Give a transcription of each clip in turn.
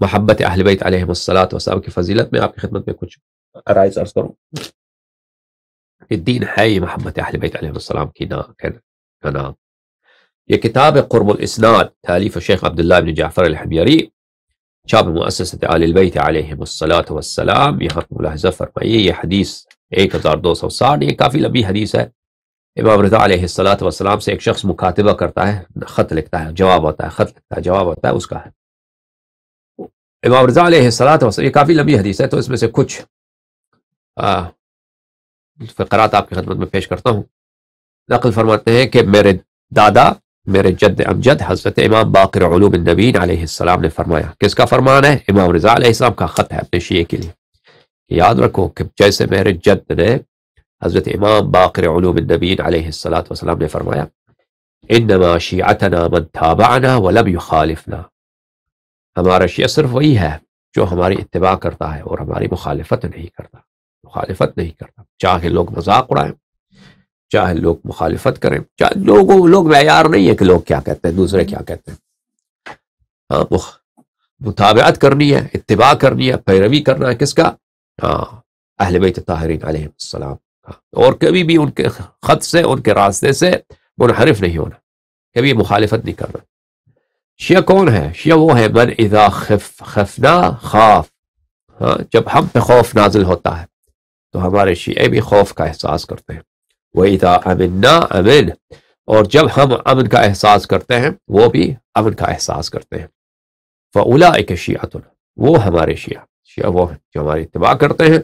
محبت اہل بیت علیہم الصلاۃ والسلام کی فضیلت میں آپ کی خدمت میں کچھ رائز عرض کروں. یہ دین ہے، یہ محبت اہل بیت علیہم السلام کی نام. یہ کتاب ہے قرب الاسناد، تالیف شیخ عبداللہ بن جعفر الحمیری، چاپ مؤسسۃ آل البیت علیہم الصلاۃ والسلام. یہاں ملاحظہ فرمائیے یہ حدیث 1260، یہ کافی لمبی حدیث ہے. امام رضا علیہ الصلاۃ والسلام سے ایک شخص مکاتبہ کرتا ہے، خط لکھتا ہے، جواب ہوتا ہے، خط لکھتا ہے، جواب ہوتا ہے، اس کا ہے. امام رضا علیہ الصلاۃ والسلام، یہ کافی لمبی حدیث ہے تو اس میں سے کچھ فقرات آپ کی خدمت میں پیش کرتا ہوں. نقل فرماتے ہیں کہ میرے دادا، میرے جد امجد حضرت امام باقر علوم النبیین علیہ السلام نے فرمایا. کس کا فرمان ہے؟ امام رضا علیہ السلام کا خط ہے اپنے شیعہ کے لیے. یاد رکھو کہ جیسے میرے جد نے حضرت امام باقر علوم النبیین علیہ السلام نے فرمایا انما شیعتنا من تابعنا ولم یخالفنا، ہمارا شیعہ صرف وہی ہے جو ہماری اتباع کرتا ہے اور ہماری مخالفت نہیں کرتا. چاہے لوگ مذاق اڑائیں، چاہے لوگ مخالفت کریں، چاہے لوگ معیار نہیں ہے کہ لوگ کیا کہتے ہیں، دوسرے کیا کہتے ہیں. ہاں، متابعت کرنی ہے، اتباع کرنی ہے، پیروی کرنا ہے کس کا؟ ہاں، اہل بیت طاہرین علیہ السلام کا. اور کبھی بھی ان کے خط سے، ان کے راستے سے منحرف نہیں ہونا، کبھی مخالفت نہیں کرنا. شیعہ کون ہے؟ شیعہ وہ ہے من اذا خفنا خاف. ہاں، جب ہم پہ خوف نازل ہوتا ہے تو ہمارے شیعہ بھی خوف کا احساس کرتے ہیں. وَإِذَا أَمِنَّا أَمِنْ، اور جب ہم امن کا احساس کرتے ہیں وہ بھی امن کا احساس کرتے ہیں. فَأُولَئِكَ شِيعَتُنَا، وہ ہمارے شیعہ وہ ہیں جو ہماری اتباع کرتے ہیں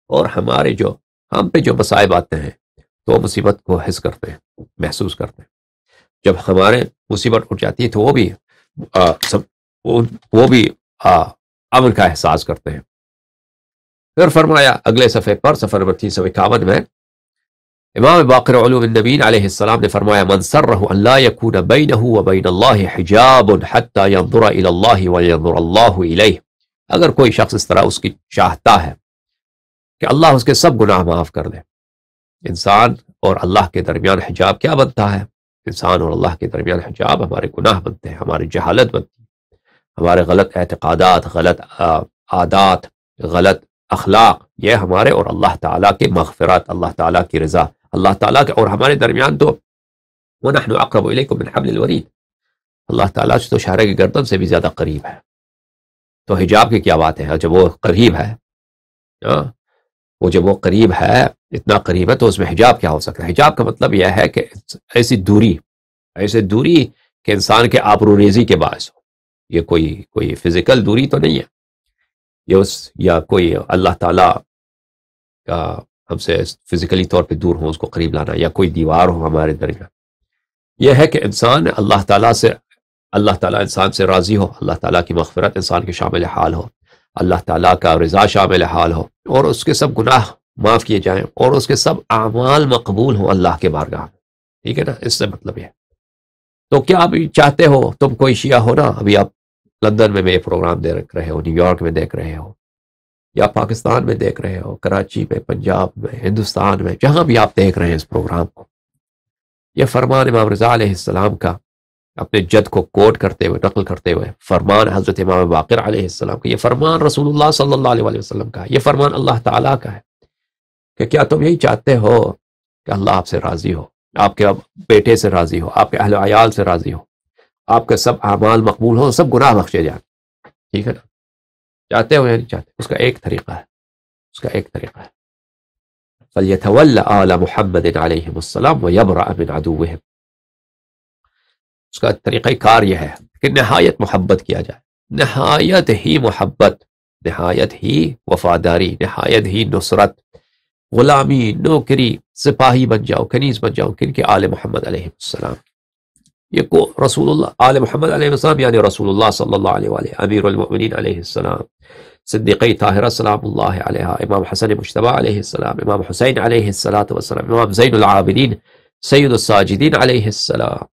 اور ہمارے جو ہم پہ جو مصائب آتے ہیں تو مصیبت کو حس کرتے ہیں، محسوس کرتے ہیں. جب ہمارے مصیبت اٹھ جاتی ہے تو وہ بھی امن کا احساس کرتے ہیں. پھر فرمایا اگلے صفحے پر، صفحہ نمبر 351 میں، امام باقر علوم النبیین علیہ السلام نے فرمایا من سرہ ان لا یکون بینہ وبین اللہ حجاب حتی ینظر الی اللہ وینظر اللہ الیہ. اگر کوئی شخص اس طرح اس کی چاہتا ہے کہ اللہ اس کے سب گناہ معاف کر دے. انسان اور اللہ کے درمیان حجاب کیا بنتا ہے؟ انسان اور اللہ کے درمیان حجاب ہمارے گناہ بنتے ہیں، ہماری جہالت بنتی ہے، ہمارے غلط اعتقادات، غلط عادات، غلط اخلاق. یہ ہمارے اور اللہ تعالیٰ کے مغفرات، اللہ تعالیٰ کی رضا، اللہ تعالیٰ کے اور ہمارے درمیان تو وَنَحْنُ أَقْرَبُ إِلَيْكُم مِّنْ حَبْلِ الْوَرِيدِ، اللہ تعالیٰ تو شہرے کی گردن سے بھی زیادہ قریب ہے. تو حجاب کی کیا بات ہے؟ جب وہ قریب ہے، جب وہ قریب ہے، اتنا قریب ہے، تو اس میں حجاب کیا ہو سکتا ہے؟ حجاب کا مطلب یہ ہے کہ ایسی دوری کہ انسان کے آبروریزی کے باعث ہو. یہ کوئی فزیکل دوری تو نہیں ہے، یا کوئی اللہ تعالیٰ کا ہم سے فزیکلی طور پہ دور ہو، اس کو قریب لانا، یا کوئی دیوار ہو ہمارے درمیان. یہ ہے کہ انسان اللہ تعالیٰ انسان سے راضی ہو، اللہ تعالیٰ کی مغفرت انسان کے شامل حال ہو، اللہ تعالیٰ کا رضا شامل حال ہو، اور اس کے سب گناہ معاف کیے جائیں اور اس کے سب اعمال مقبول ہوں اللہ کے بارگاہ میں. ٹھیک ہے نا؟ اس سے مطلب یہ. تو کیا آپ چاہتے ہو، تم کوئی شیعہ ہو نا، ابھی آپ لندن میں یہ پروگرام دیکھ رہے ہو، نیو یارک میں دیکھ رہے ہو، یا پاکستان میں دیکھ رہے ہو، کراچی میں، پنجاب میں، ہندوستان میں، جہاں بھی آپ دیکھ رہے ہیں اس پروگرام کو، یہ فرمان امام رضا علیہ السلام کا اپنے جد کو کوٹ کرتے ہوئے، نقل کرتے ہوئے، فرمان حضرت امام باقر علیہ السلام کا، یہ فرمان رسول اللہ صلی اللہ علیہ وسلم کا، یہ فرمان اللہ تعالیٰ کا ہے کہ کیا تم یہی چاہتے ہو کہ اللہ آپ سے راضی ہو، آپ کے بیٹے سے راضی ہو، آپ کے اہل و عیال سے راضی ہو، آپ کے سب اعمال مقبول ہو، سب گناہ بخشے جائیں. ٹھیک ہے نا؟ چاہتے ہو یا نہیں چاہتے؟ اس کا ایک طریقہ ہے. فَلْيَتَوَلَّ آلَ مُحَمَّدٍ عَلَيْهِمُ السَّلَامُ وَيَبْرَأَ مِنْ عَدُوِّهِمْ. اس کا طریقہ کار یہ ہے کہ نہایت محبت کیا جائے، نہایت ہی محبت، نہایت ہی وفاداری، نہایت ہی نصرت، غلامی، نوکری، سپاہی بن جاؤ، کنیز بن جاؤ کن کے؟ آل محمد علیہ السلام. یہ کو رسول اللہ، آل محمد علیہ السلام یعنی رسول اللہ صلی اللہ علیہ وآلہ، امیر المؤمنین علیہ السلام، صدیقی طاہرہ سلام اللہ علیہ، امام حسن مجتبی علیہ السلام، امام حسین علیہ السلام، امام زین العابدین سید الساجدین علیہ السلام،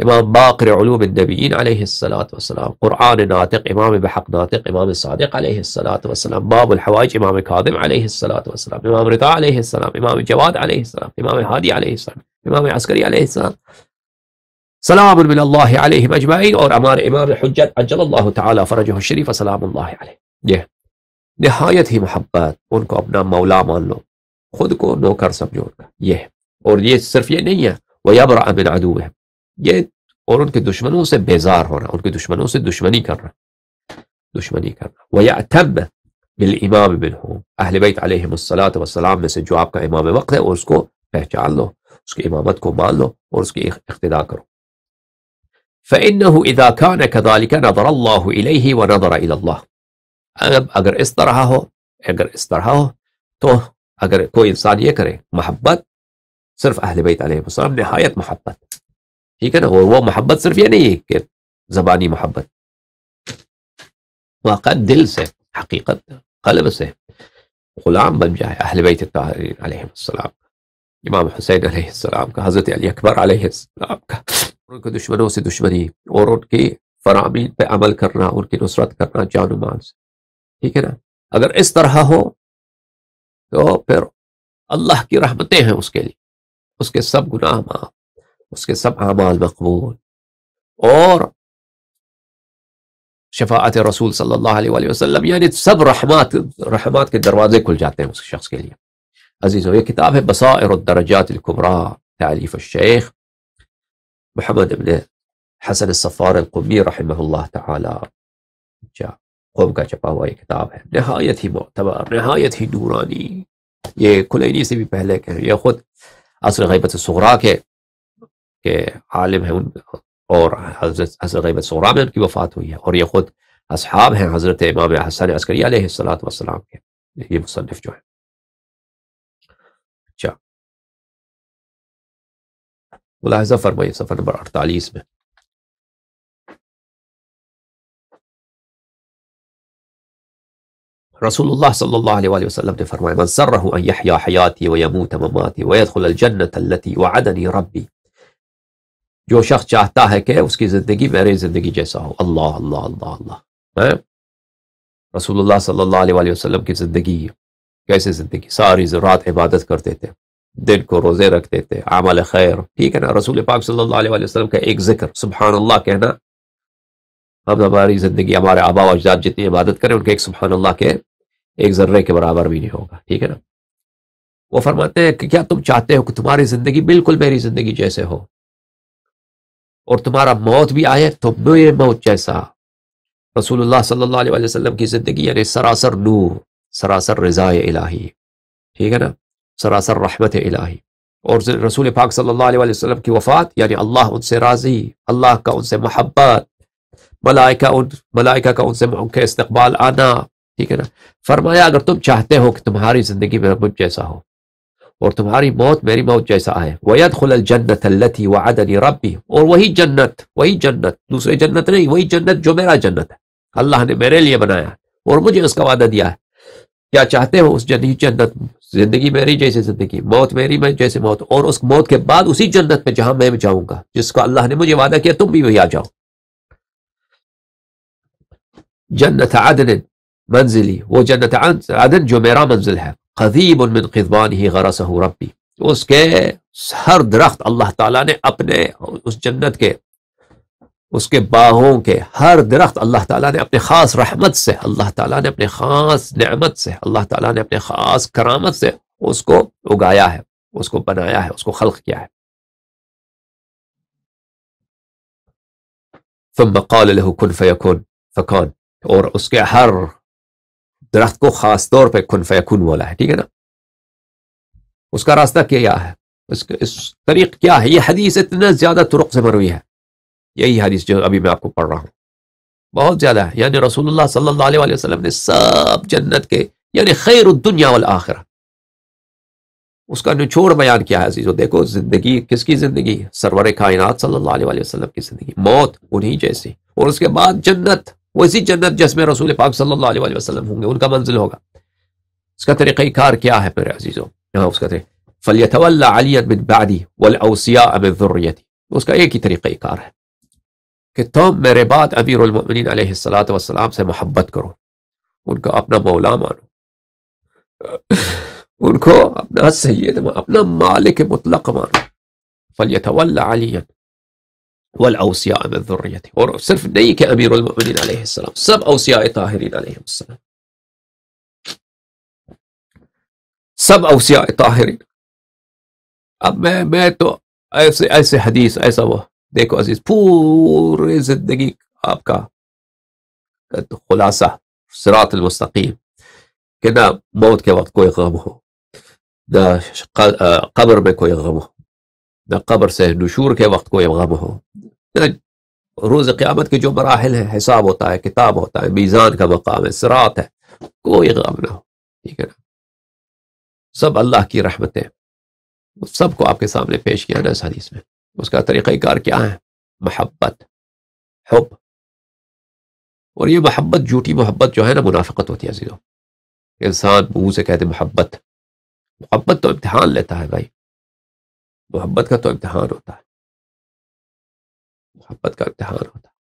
امام باقر علوم النبیین علیہ السلام، قرآن ناطق امام بحق ناطق امام صادق علیہ السلام، باب الحوائج امام کاظم علیہ السلام، امام رضا علیہ السلام، امام جواد علیہ السلام، امام ہادی علیہ السلام، امام عسکری علیہ السلام. سلام من اللہ علیہم اجمعین، اور ہمارے امام حجت عجل اللہ تعالی فرجہ الشریف سلام اللہ علیہ، یہ نہایت ہی محبت، ان کو اپنا مولا مان لو، خود کو نوکر سمجھو ان کا، یہ اور یہ صرف یہ نہیں ہے وَيَبْرَأَ مِنْ عَدُوِّهِمْ، یہ اور ان کے دشمنوں سے بیزار ہونا، ان کے دشمنوں سے دشمنی کرنا، وَيَعْتَمَّ بِالْإِمَامِ مِنْهُمْ، اہل بیت علیہم الصلاۃ والسلام میں سے جو آپ کا امام وقت ہے، اور اس کو پہچان لو، اس کی امامت کو مان لو اور اس کی اقتداء کرو۔ فَإِنَّهُ إِذَا كَانَ كَذَلِكَ نَظَرَ اللَّهُ إِلَيْهِ وَنَظَرَ إِلَى اللَّهِ، اگر اس طرح ہو تو اگر کوئی انسان یہ کرے محبت صرف اہل بیت علیہ السلام، نہایت محبت، ٹھیک ہے نا، اور وہ محبت صرف یہ نہیں کہ زبانی محبت، واقع دل سے، حقیقت قلب سے غلام بن جائے اہل بیت الطاہرین علیہ السلام، امام حسین علیہ السلام کا، حضرت علی اکبر علیہ السلام کا، ان کے دشمنوں سے دشمنی اور ان کی فرامین پہ عمل کرنا، ان کی نصرت کرنا جان و مال سے، ٹھیک ہے نا، اگر اس طرح ہو تو پھر اللہ کی رحمتیں ہیں اس کے لیے، اس کے سب گناہ معاف، اس کے سب اعمال مقبول، اور شفاعت رسول صلی اللہ علیہ وآلہ وسلم، یعنی سب رحمات کے دروازے کھل جاتے ہیں اس شخص کے لیے۔ عزیزو، یہ کتاب ہے بصائر الدرجات الکبریٰ، تعلیف الشیخ محمد ابن حسن الصفار القمی رحمہ اللہ تعالی، قوم کا چھپا ہوا یہ کتاب ہے، نہایت ہی معتبر، نہایت ہی نورانی، یہ کلینی سے بھی پہلے کہ یہ خود عصر غیبت صغریٰ کے عالم ہیں، اور حضرت عصر غیبت صغریٰ میں ان کی وفات ہوئی ہے، اور یہ خود اصحاب ہیں حضرت امام حسن عسکری علیہ السلام کے، یہ مصنف جو ہے۔ اچھا، ملاحظہ فرمائیے صفحہ نمبر 48 میں، رسول اللہ صلی اللہ علیہ وآلہ وسلم نے فرمایا من سرہ ان یحیا حیاتی ویموت مماتی ویدخل الجنت التي وعدنی ربی، جو شخص چاہتا ہے کہ اس کی زندگی میری زندگی جیسا ہو، اللہ اللہ اللہ اللہ، رسول اللہ صلی اللہ علیہ وآلہ وسلم کی زندگی کیسے زندگی، ساری رات عبادت کرتے تھے، دن کو روزے رکھتے تھے، عمل خیر، ٹھیک ہے نا، رسول پاک صلی اللہ علیہ وآلہ وسلم کا ایک ذکر سبحان اللہ کہنا، ہم ہماری زندگی، ہمارے آبا و اجداد جتنی عبادت کریں ان کے ایک سبحان اللہ کے ایک ذرے کے برابر بھی نہیں ہوگا، ٹھیک ہے نا۔ وہ فرماتے ہیں کہ کیا تم چاہتے ہو کہ تمہاری زندگی بالکل میری زندگی جیسے ہو، اور تمہارا موت بھی آئے تو میرے موت جیسا؟ رسول اللہ صلی اللہ علیہ وسلم کی زندگی یعنی سراسر نور، سراسر رضا الہی، ٹھیک ہے نا، سراسر رحمت الہی، اور رسول پاک صلی اللہ علیہ وسلم کی وفات یعنی اللہ ان سے راضی، اللہ کا ان سے محبت، ملائکہ کا ان سے کے استقبال آنا، ٹھیک ہے نا۔ فرمایا اگر تم چاہتے ہو کہ تمہاری زندگی میرا مجھ جیسا ہو اور تمہاری موت میری موت جیسا آئے، وَيَدْخُلَ الْجَنَّةَ الَّتِي وَعَدَنِي رَبِّي، اور وہی جنت، دوسرے جنت نہیں، وہی جنت جو میرا جنت ہے، اللہ نے میرے لیے بنایا اور مجھے اس کا وعدہ دیا ہے، کیا چاہتے ہو اس جنت، زندگی میری جیسے زندگی، موت میری میں جیسے موت، اور اس موت کے بعد اسی جنت میں جہاں میں جاؤں گا، جس کا اللہ نے مجھے وعدہ کیا تم بھی وہی آ جاؤ، جنت عدن منزلی، وہ جنت عدن جو میرا منزل ہے، قضیب من قضبانہ غرسہ ربی، اس کے ہر درخت اللہ تعالیٰ نے اپنے اس جنت کے، اس کے باغوں کے ہر درخت اللہ تعالیٰ نے اپنے خاص رحمت سے، اللہ تعالیٰ نے اپنے خاص نعمت سے، اللہ تعالیٰ نے اپنے خاص کرامت سے اس کو اگایا ہے، اس کو بنایا ہے، اس کو خلق کیا ہے۔ ثم قال له كن فيكون فكان، اور اس کے ہر درخت کو خاص طور پہ کن فیکون بولا ہے، ٹھیک ہے نا۔ اس کا راستہ کیا ہے، اس طریق کیا ہے، یہ حدیث اتنا زیادہ طرق سے مروی ہے، یہی حدیث جو ابھی میں آپ کو پڑھ رہا ہوں بہت زیادہ ہے، یعنی رسول اللہ صلی اللہ علیہ وآلہ وسلم نے سب جنت کے یعنی خیر الدنیا والآخرہ اس کا نچوڑ بیان کیا ہے۔ عزیزو دیکھو، زندگی کس کی زندگی، سرور کائنات صلی اللہ علیہ وآلہ وسلم کی زندگی، موت انہی جیسی، اور اس کے بعد جنت، ویسی جنت جس میں رسول پاک صلی اللہ علیہ وآلہ وسلم ہوں گے، ان کا منزل ہوگا۔ اس کا طریقہ کار کیا ہے میرے عزیزو، یہاں اس کا طریقہ فَلْيَتَوَلَّ عَلِيًّا مِنْ بَعْدِي وَالْأَوْصِيَاءَ مِنْ ذُرِّيَّتِي، اس کا ایک ہی طریقہ کار ہے کہ تم میرے بعد امیر المؤمنین علیہ السلام سے محبت کرو، ان کا اپنا مولا مانو، ان کو اپنا سید، اپنا مالک مطلق مانو۔ فَلْيَتَوَلَّ عَلِيًّا، والاوصیاء من ذریتی، اور صرف نہیں کہ امیر المؤمنین علیہ السلام، سب اوصیاء طاہرین علیہ السلام، سب اوصیاء طاہرین. اب میں تو ایسے حدیث ایسا وہ دیکھو عزیز، پورے زندگی آپ کا خلاصہ صراط المستقیم، کہ نہ موت کے وقت کوئی غم ہو، نہ قبر میں کوئی غم ہو، نہ قبر سے نشور کے وقت کوئی غم ہو، نہ روز قیامت کے جو مراحل ہیں، حساب ہوتا ہے، کتاب ہوتا ہے، میزان کا مقام ہے، صراط ہے، کوئی غم نہ ہو. ٹھیک ہے نا؟ سب اللہ کی رحمتیں، سب کو آپ کے سامنے پیش کیا نا اس حدیث میں. اس کا طریقہ کار کیا ہے؟ محبت، حب. اور یہ محبت، جھوٹی محبت جو ہے نا، منافقت ہوتی ہے عزیزوں. انسان منہ سے کہتے محبت، محبت تو امتحان لیتا ہے بھائی، محبت کا تو امتحان ہوتا ہے، محبت کا امتحان ہوتا ہے.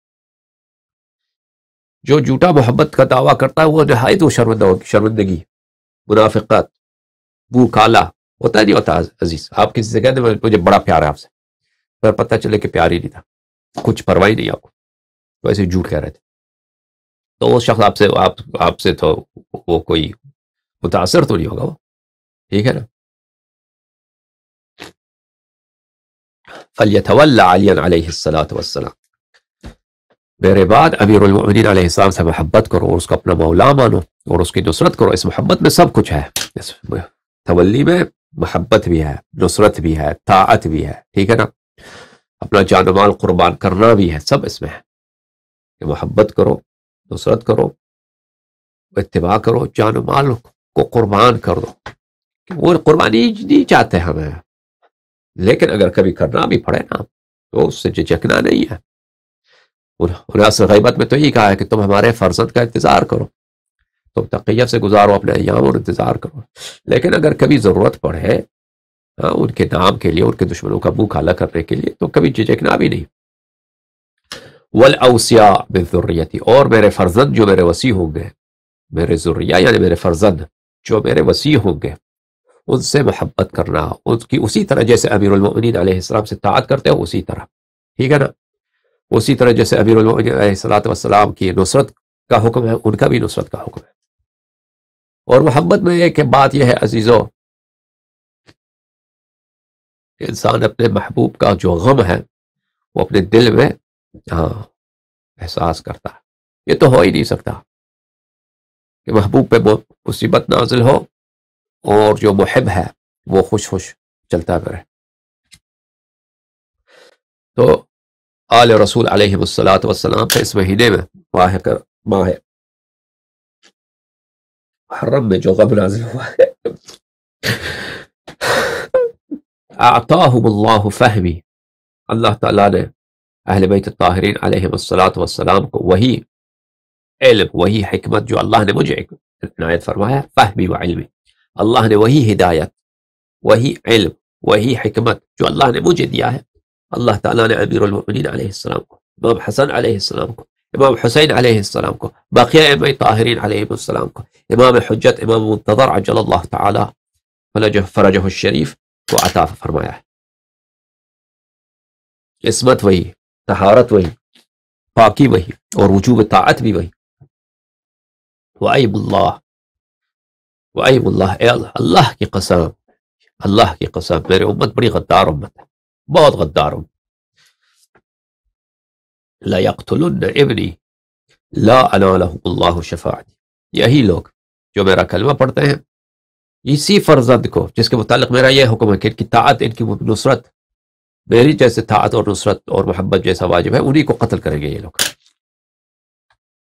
جو جھوٹا محبت کا دعویٰ کرتا ہے وہ نہایت وہ شرمندگی، منافقت، منہ کالا ہوتا ہے. نہیں ہوتا عزیز؟ آپ کسی سے کہتے ہیں مجھے بڑا پیار ہے آپ سے، پھر پتہ چلے کہ پیار ہی نہیں تھا، کچھ پرواہ نہیں آپ کو، ویسے جھوٹ کہہ رہے تھے، تو وہ شخص آپ سے تو وہ کوئی متاثر تو نہیں ہوگا وہ. ٹھیک ہے نا؟ فَلْيَتَوَلَّ عَلِيًّا عَلَيْهِ الصَّلَاةُ وَالسَّلَامُ، میرے بعد امیر المؤمنین علیہ السلام سے محبت کرو اور اس کو اپنا مولا مانو اور اس کی نصرت کرو. اس محبت میں سب کچھ ہے، اس تولی میں محبت بھی ہے، نصرت بھی ہے، طاعت بھی ہے. ٹھیک ہے نا؟ اپنا جان و مال قربان کرنا بھی ہے، سب اس میں ہے کہ محبت کرو، نصرت کرو، اتباع کرو، جان و مال کو قربان کر دو. وہ قربانی نہیں چاہتے ہمیں، لیکن اگر کبھی کرنا بھی پڑے نا تو اس سے جھجکنا نہیں ہے. انہوں نے غیبت میں تو یہ کہا ہے کہ تم ہمارے فرزند کا انتظار کرو، تم تقیت سے گزارو اپنے ایام اور انتظار کرو، لیکن اگر کبھی ضرورت پڑے ان کے نام کے لیے، ان کے دشمنوں کا منہ کالا کرنے کے لیے، تو کبھی جھجکنا بھی نہیں. والاوصیاء من ذریتی، اور میرے فرزند جو میرے وصی ہوں گے، میرے ذریہ یعنی میرے فرزند جو میرے وصی ہوں گے، ان سے محبت کرنا، ان کی اسی طرح جیسے امیر المؤمنین علیہ السلام سے طاعت کرتے ہو اسی طرح. ٹھیک ہے نا؟ اسی طرح جیسے امیر المؤمنین علیہ السلام کی نصرت کا حکم ہے، ان کا بھی نصرت کا حکم ہے. اور محبت میں ایک بات یہ ہے عزیزو، انسان اپنے محبوب کا جو غم ہے وہ اپنے دل میں احساس کرتا ہے. یہ تو ہو ہی نہیں سکتا کہ محبوب پہ مصیبت نازل ہو اور جو محب ہے وہ خوش خوش چلتا رہے. تو آل رسول علیہ السلام پہ اس مہینے میں ماہ محرم میں جو غم نازل ہوا ہے، اعطاہم اللہ فہمی، اللہ تعالیٰ نے اہل بیت الطاہرین علیہ السلام کو وہی علم، وہی حکمت جو اللہ نے مجھے عنایت فرمایا، فہمی و علمی، اللہ نے وہی ہدایت، وہی علم، وہی حکمت جو اللہ نے مجھے دیا ہے، اللہ تعالیٰ نے امیر المؤمنین علیہ السلام کو، امام حسن علیہ السلام کو، امام حسین علیہ السلام کو، باقی ائمہ طاہرین علیہ السلام کو، امام حجت، امام منتظر عجل اللہ تعالی فرجہ الشریف کو عطا فرمایا ہے. عصمت وہی، طہارت وہی، پاکی وہی، اور وجوب طاعت بھی وہی. وَأَيْمُ اللَّهِ وَأَيْمُ اللَّهِ، اے اللہ کی قسم، اللہ کی قسم، میرے امت بڑی غدار امت ہے، بہت غدار امت. لَيَقْتُلُنَّ ابْنِي لَا أَنَالَهُمُ اللَّهُ شَفَاعَتِي، یہی لوگ جو میرا کلمہ پڑھتے ہیں، اسی فرزند کو جس کے متعلق میرا یہ حکم ہے کہ ان کی طاعت، ان کی نصرت، میری جیسے طاعت اور نصرت اور محبت جیسا واجب ہے، انہی کو قتل کریں گے یہ لوگ.